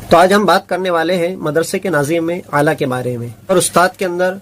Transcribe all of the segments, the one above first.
تو آج ہم بات کرنے والے ہیں مدرسے کے ناظم میں اعلیٰ کے بارے میں اور استاد کے اندر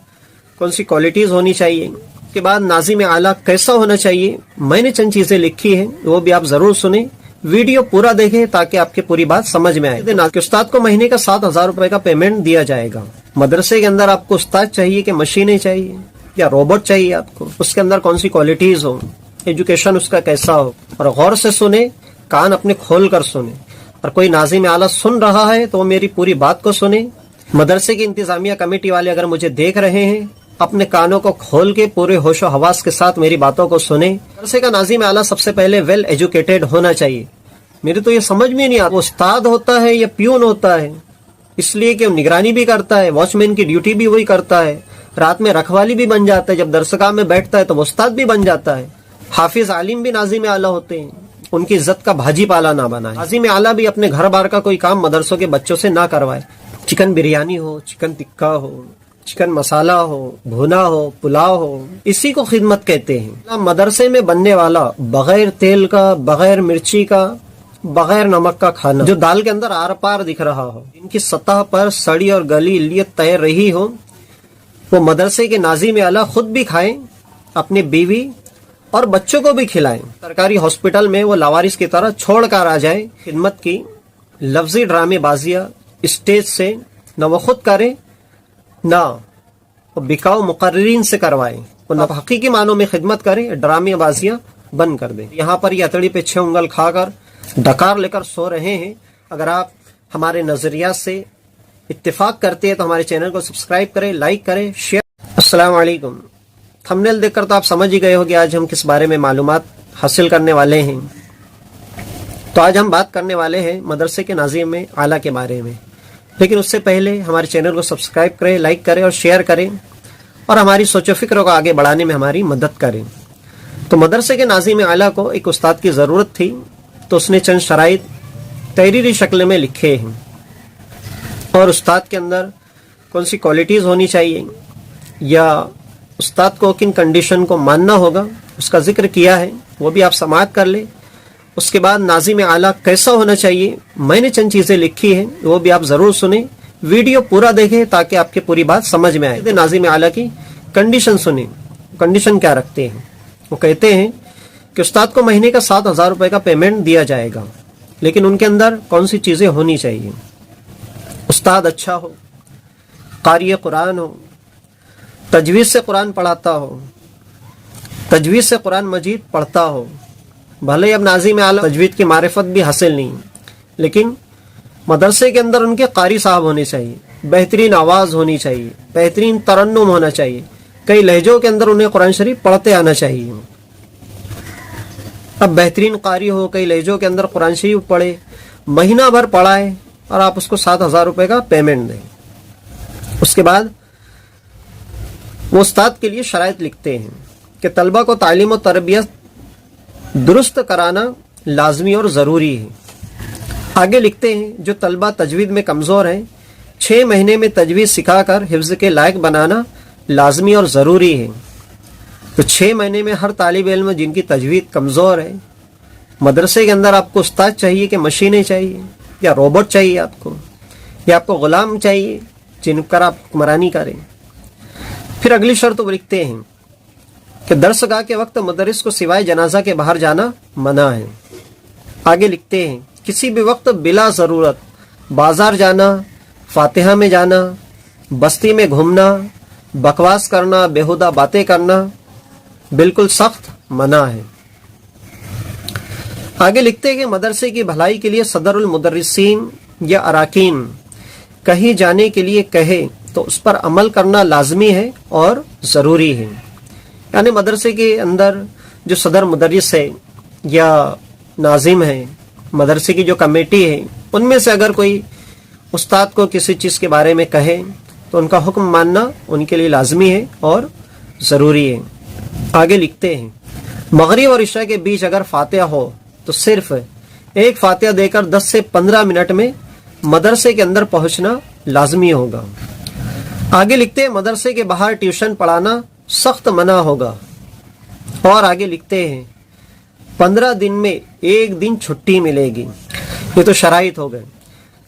کون سی کوالٹیز ہونی چاہیے، کے بعد ناظم اعلیٰ کیسا ہونا چاہیے۔ میں نے چند چیزیں لکھی ہیں، وہ بھی آپ ضرور سنیں، ویڈیو پورا دیکھیں تاکہ آپ کی پوری بات سمجھ میں آئے۔ استاد کو مہینے کا 7,000 روپے کا پیمنٹ دیا جائے گا۔ مدرسے کے اندر آپ کو استاد چاہیے کہ مشینیں چاہیے یا روبوٹ چاہیے آپ کو، اس کے اندر کون سی کوالٹیز ہو، ایجوکیشن اس کا کیسا ہو، اور غور سے سنیں، کان اپنے کھول کر سنیں۔ اور کوئی ناظم اعلیٰ سن رہا ہے تو میری پوری بات کو سنیں۔ مدرسے کی انتظامیہ کمیٹی والے اگر مجھے دیکھ رہے ہیں، اپنے کانوں کو کھول کے پورے ہوش و حواس کے ساتھ میری باتوں کو سنیں۔ مدرسے کا ناظم اعلیٰ سب سے پہلے ویل ایجوکیٹڈ ہونا چاہیے۔ میرے تو یہ سمجھ میں نہیں آتا وہ استاد ہوتا ہے یا پیون ہوتا ہے، اس لیے کہ وہ نگرانی بھی کرتا ہے، واچ مین کی ڈیوٹی بھی وہی کرتا ہے، رات میں رکھوالی بھی بن جاتا ہے، جب درسگاہ میں بیٹھتا ہے تو وہ استاد بھی بن جاتا ہے۔ حافظ عالم بھی ناظم اعلیٰ ہوتے ہیں، ان کی عزت کا بھاجی پالا نہ بنائے۔ ناظم اعلیٰ بھی اپنے گھر بار کا کوئی کام مدرسوں کے بچوں سے نہ کروائے۔ چکن بریانی ہو، چکن ٹکا ہو، چکن مسالہ ہو، بھونا ہو، پلاؤ ہو، اسی کو خدمت کہتے ہیں۔ مدرسے میں بننے والا بغیر تیل کا، بغیر مرچی کا، بغیر نمک کا کھانا، جو دال کے اندر آر پار دکھ رہا ہو، ان کی سطح پر سڑی اور گلی لیت تیر رہی ہو، وہ مدرسے کے ناظم اعلیٰ خود بھی کھائیں، اپنی بیوی اور بچوں کو بھی کھلائیں۔ سرکاری ہاسپٹل میں وہ لاوارث کی طرح چھوڑ کر آ جائیں۔ خدمت کی لفظی ڈرامے بازیاں اسٹیج سے نہ وہ خود کریں، نہ وہ بکاؤ مقررین سے کروائیں، وہ نہ حقیقی معنوں میں خدمت کریں، ڈرامے بازیاں بند کر دیں۔ یہاں پر یہ اتڑی پہ 6 انگل کھا کر ڈکار لے کر سو رہے ہیں۔ اگر آپ ہمارے نظریات سے اتفاق کرتے ہیں تو ہمارے چینل کو سبسکرائب کریں، لائک کریں، شیئر۔ السلام علیکم۔ تھمبنیل دیکھ کر تو آپ سمجھ ہی گئے ہو کہ آج ہم کس بارے میں معلومات حاصل کرنے والے ہیں۔ تو آج ہم بات کرنے والے ہیں مدرسے کے ناظم میں اعلیٰ کے بارے میں، لیکن اس سے پہلے ہمارے چینل کو سبسکرائب کریں، لائک کریں اور شیئر کریں، اور ہماری سوچ و فکر کو آگے بڑھانے میں ہماری مدد کریں۔ تو مدرسے کے ناظم اعلیٰ کو ایک استاد کی ضرورت تھی، تو اس نے چند شرائط تحریری شکل میں لکھے ہیں، اور استاد کے اندر کون سی کوالٹیز ہونی چاہیے یا استاد کو کن کنڈیشن کو ماننا ہوگا اس کا ذکر کیا ہے، وہ بھی آپ سماعت کر لیں۔ اس کے بعد ناظم اعلیٰ کیسا ہونا چاہیے، میں نے چند چیزیں لکھی ہیں، وہ بھی آپ ضرور سنیں، ویڈیو پورا دیکھیں تاکہ آپ کی پوری بات سمجھ میں آئے۔ ناظم اعلیٰ کی کنڈیشن سنیں، کنڈیشن کیا رکھتے ہیں۔ وہ کہتے ہیں کہ استاد کو مہینے کا 7,000 روپے کا پیمنٹ دیا جائے گا، لیکن ان کے اندر کون سی چیزیں ہونی چاہیے۔ استاد اچھا ہو، قاری قرآن ہو، تجوید سے قرآن پڑھاتا ہو، تجوید سے قرآن مجید پڑھتا ہو۔ بھلے اب ناظم اعلیٰ تجوید کی معرفت بھی حاصل نہیں، لیکن مدرسے کے اندر ان کے قاری صاحب ہونے چاہیے، بہترین آواز ہونی چاہیے، بہترین ترنم ہونا چاہیے، کئی لہجوں کے اندر انہیں قرآن شریف پڑھتے آنا چاہیے۔ اب بہترین قاری ہو، کئی لہجوں کے اندر قرآن شریف پڑھے، مہینہ بھر پڑھائے اور آپ اس کو 7,000 روپے کا پیمنٹ دیں۔ اس کے بعد وہ استاد کے لیے شرائط لکھتے ہیں کہ طلبہ کو تعلیم و تربیت درست کرانا لازمی اور ضروری ہے۔ آگے لکھتے ہیں جو طلبہ تجوید میں کمزور ہیں، 6 مہینے میں تجوید سکھا کر حفظ کے لائق بنانا لازمی اور ضروری ہے۔ تو 6 مہینے میں ہر طالب علم جن کی تجوید کمزور ہے، مدرسے کے اندر آپ کو استاد چاہیے کہ مشینیں چاہیے یا روبوٹ چاہیے آپ کو، یا آپ کو غلام چاہیے جن پر آپ حکمرانی کریں۔ پھر اگلی شرط وہ لکھتے ہیں کہ درسگاہ کے وقت مدرس کو سوائے جنازہ کے باہر جانا منع ہے۔ آگے لکھتے ہیں کسی بھی وقت بلا ضرورت بازار جانا، فاتحہ میں جانا، بستی میں گھومنا، بکواس کرنا، بیہودہ باتیں کرنا بالکل سخت منع ہے۔ آگے لکھتے ہیں کہ مدرسے کی بھلائی کے لیے صدر المدرسین یا اراکین کہیں جانے کے لیے کہے تو اس پر عمل کرنا لازمی ہے اور ضروری ہے۔ یعنی مدرسے کے اندر جو صدر مدرس ہے یا ناظم ہے، مدرسے کی جو کمیٹی ہے، ان میں سے اگر کوئی استاد کو کسی چیز کے بارے میں کہے تو ان کا حکم ماننا ان کے لیے لازمی ہے اور ضروری ہے۔ آگے لکھتے ہیں مغرب اور عشاء کے بیچ اگر فاتحہ ہو تو صرف ایک فاتحہ دے کر 10 سے 15 منٹ میں مدرسے کے اندر پہنچنا لازمی ہوگا۔ آگے لکھتے ہیں مدرسے کے باہر ٹیوشن پڑھانا سخت منع ہوگا۔ اور آگے لکھتے ہیں 15 دن میں 1 دن چھٹی ملے گی۔ یہ تو شرائط ہو گئے۔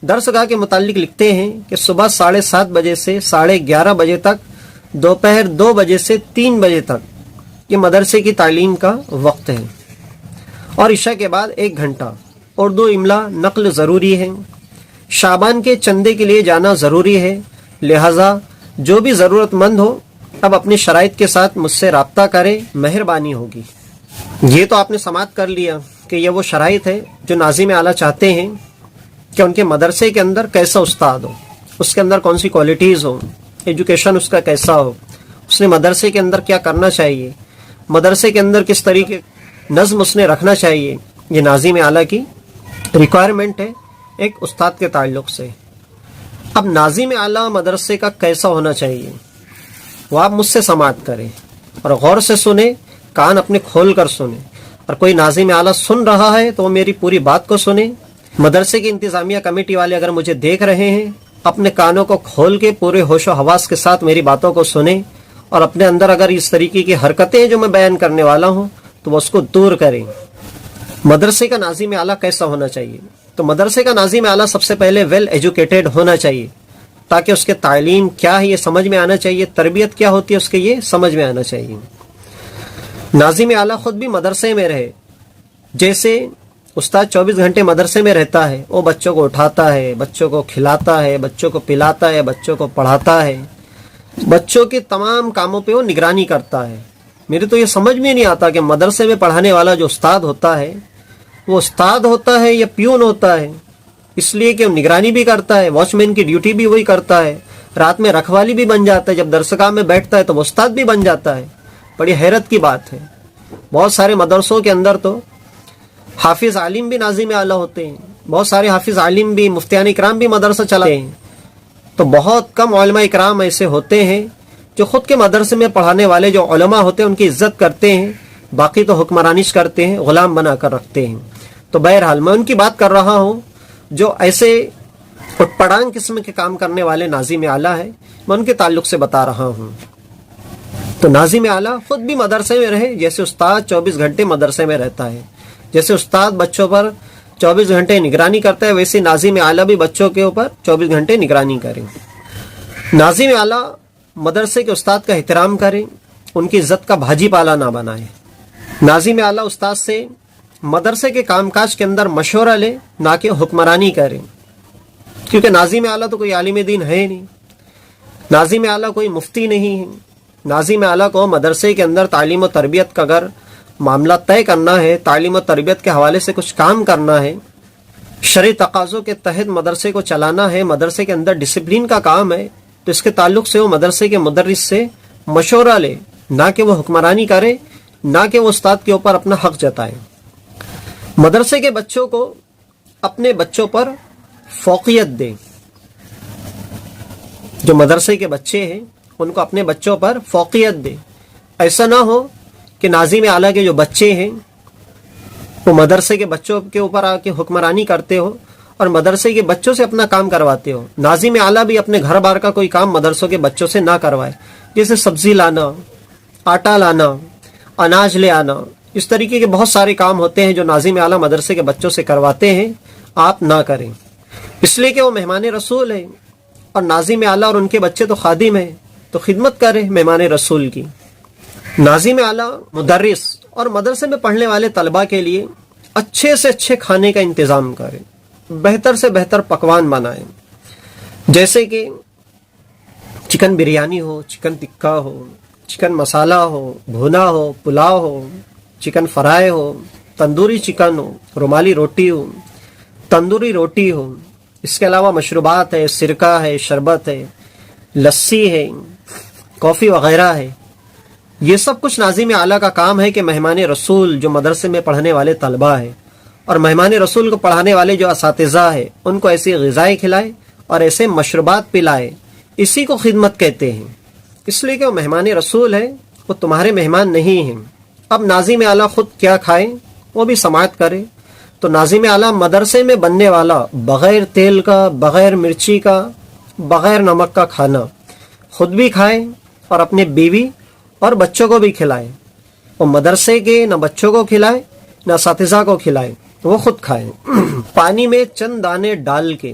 درسگاہ کے متعلق لکھتے ہیں کہ صبح 7:30 بجے سے 11:30 بجے تک، دوپہر 2 بجے سے 3 بجے تک یہ مدرسے کی تعلیم کا وقت ہے، اور عشاء کے بعد 1 گھنٹہ اردو املا نقل ضروری ہے۔ شعبان کے چندے کے لیے جانا ضروری ہے، لہٰذا جو بھی ضرورت مند ہو اب اپنی شرائط کے ساتھ مجھ سے رابطہ کرے، مہربانی ہوگی۔ یہ تو آپ نے سماعت کر لیا کہ یہ وہ شرائط ہے جو ناظم اعلیٰ چاہتے ہیں کہ ان کے مدرسے کے اندر کیسا استاد ہو، اس کے اندر کون سی کوالٹیز ہو، ایجوکیشن اس کا کیسا ہو، اس نے مدرسے کے اندر کیا کرنا چاہیے، مدرسے کے اندر کس طریقے نظم اس نے رکھنا چاہیے۔ یہ ناظم اعلیٰ کی ریکوائرمنٹ ہے ایک استاد کے تعلق سے۔ اب ناظم اعلیٰ مدرسے کا کیسا ہونا چاہیے وہ آپ مجھ سے سماعت کریں اور غور سے سنیں، کان اپنے کھول کر سنیں، اور کوئی ناظم اعلیٰ سن رہا ہے تو وہ میری پوری بات کو سنیں۔ مدرسے کی انتظامیہ کمیٹی والے اگر مجھے دیکھ رہے ہیں، اپنے کانوں کو کھول کے پورے ہوش و حواس کے ساتھ میری باتوں کو سنیں، اور اپنے اندر اگر اس طریقے کی حرکتیں جو میں بیان کرنے والا ہوں تو وہ اس کو دور کریں۔ مدرسے کا ناظم اعلیٰ کیسا ہونا چاہیے؟ تو مدرسے کا ناظم اعلیٰ سب سے پہلے ویل ایجوکیٹڈ ہونا چاہیے، تاکہ اس کے تعلیم کیا ہے یہ سمجھ میں آنا چاہیے، تربیت کیا ہوتی ہے اس کے یہ سمجھ میں آنا چاہیے۔ ناظم اعلیٰ خود بھی مدرسے میں رہے، جیسے استاد 24 گھنٹے مدرسے میں رہتا ہے، وہ بچوں کو اٹھاتا ہے، بچوں کو کھلاتا ہے، بچوں کو پلاتا ہے، بچوں کو پڑھاتا ہے، بچوں کے تمام کاموں پہ وہ نگرانی کرتا ہے۔ میرے تو یہ سمجھ میں نہیں آتا کہ مدرسے میں پڑھانے والا جو استاد ہوتا ہے وہ استاد ہوتا ہے یا پیون ہوتا ہے، اس لیے کہ وہ نگرانی بھی کرتا ہے، واچ مین کی ڈیوٹی بھی وہی کرتا ہے، رات میں رکھوالی بھی بن جاتا ہے، جب درسگاہ میں بیٹھتا ہے تو وہ استاد بھی بن جاتا ہے۔ بڑی حیرت کی بات ہے، بہت سارے مدرسوں کے اندر تو حافظ عالم بھی ناظم اعلیٰ ہوتے ہیں، بہت سارے حافظ عالم بھی، مفتیان اکرام بھی مدرسہ چلاتے ہیں، تو بہت کم علماء اکرام ایسے ہوتے ہیں جو خود کے مدرسے میں پڑھانے والے جو علماء ہوتے ہیں ان کی عزت کرتے ہیں، باقی تو حکمرانش کرتے ہیں، غلام بنا کر رکھتے ہیں۔ تو بہرحال میں ان کی بات کر رہا ہوں جو ایسے اٹھ پڑانگ قسم کے کام کرنے والے ناظم اعلیٰ ہے، میں ان کے تعلق سے بتا رہا ہوں۔ تو ناظم اعلیٰ خود بھی مدرسے میں رہے، جیسے استاد 24 گھنٹے مدرسے میں رہتا ہے، جیسے استاد بچوں پر 24 گھنٹے نگرانی کرتا ہے، ویسے ناظم اعلیٰ بھی بچوں کے اوپر 24 گھنٹے نگرانی کریں۔ ناظم اعلیٰ مدرسے کے استاد کا احترام کریں، ان کی عزت کا بھاجی پالا نہ بنائیں۔ ناظم اعلیٰ استاد سے مدرسے کے کام کاج کے اندر مشورہ لے، نہ کہ حکمرانی کریں، کیونکہ ناظم اعلیٰ تو کوئی عالم دین ہے نہیں، ناظم اعلیٰ کوئی مفتی نہیں ہے۔ ناظم اعلیٰ کو مدرسے کے اندر تعلیم و تربیت کا اگر معاملہ طے کرنا ہے، تعلیم و تربیت کے حوالے سے کچھ کام کرنا ہے، شرعی تقاضوں کے تحت مدرسے کو چلانا ہے، مدرسے کے اندر ڈسپلین کا کام ہے، تو اس کے تعلق سے وہ مدرسے کے مدرس سے مشورہ لے، نہ کہ وہ حکمرانی کرے، نہ کہ وہ استاد کے اوپر اپنا حق جتائے۔ مدرسے کے بچوں کو اپنے بچوں پر فوقیت دیں، جو مدرسے کے بچے ہیں ان کو اپنے بچوں پر فوقیت دیں۔ ایسا نہ ہو کہ ناظم اعلیٰ کے جو بچے ہیں وہ مدرسے کے بچوں کے اوپر آ کے حکمرانی کرتے ہو اور مدرسے کے بچوں سے اپنا کام کرواتے ہو۔ ناظم اعلیٰ بھی اپنے گھر بار کا کوئی کام مدرسوں کے بچوں سے نہ کروائے، جیسے سبزی لانا، آٹا لانا، اناج لے آنا، اس طریقے کے بہت سارے کام ہوتے ہیں جو ناظم اعلیٰ مدرسے کے بچوں سے کرواتے ہیں، آپ نہ کریں، اس لیے کہ وہ مہمان رسول ہیں، اور ناظم اعلیٰ اور ان کے بچے تو خادم ہیں، تو خدمت کریں مہمان رسول کی۔ ناظم اعلیٰ مدرس اور مدرسے میں پڑھنے والے طلباء کے لیے اچھے سے اچھے کھانے کا انتظام کریں، بہتر سے بہتر پکوان بنائیں، جیسے کہ چکن بریانی ہو، چکن ٹکا ہو، چکن مسالہ ہو، بھونا ہو، پلاؤ ہو، چکن فرائی ہو، تندوری چکن ہو، رومالی روٹی ہو، تندوری روٹی ہو، اس کے علاوہ مشروبات ہے، سرکہ ہے، شربت ہے، لسی ہے، کافی وغیرہ ہے۔ یہ سب کچھ ناظم اعلیٰ کا کام ہے کہ مہمان رسول جو مدرسے میں پڑھنے والے طلباء ہیں اور مہمان رسول کو پڑھانے والے جو اساتذہ ہیں ان کو ایسی غذائیں کھلائے اور ایسے مشروبات پلائے، اسی کو خدمت کہتے ہیں، اس لیے کہ وہ مہمان رسول ہے، وہ تمہارے مہمان نہیں ہیں۔ اب ناظم اعلیٰ خود کیا کھائیں وہ بھی سماعت کرے۔ تو ناظم اعلیٰ مدرسے میں بننے والا بغیر تیل کا، بغیر مرچی کا، بغیر نمک کا کھانا خود بھی کھائیں اور اپنے بیوی اور بچوں کو بھی کھلائیں۔ وہ مدرسے کے نہ بچوں کو کھلائیں نہ اساتذہ کو کھلائیں، وہ خود کھائیں۔ پانی میں چند دانے ڈال کے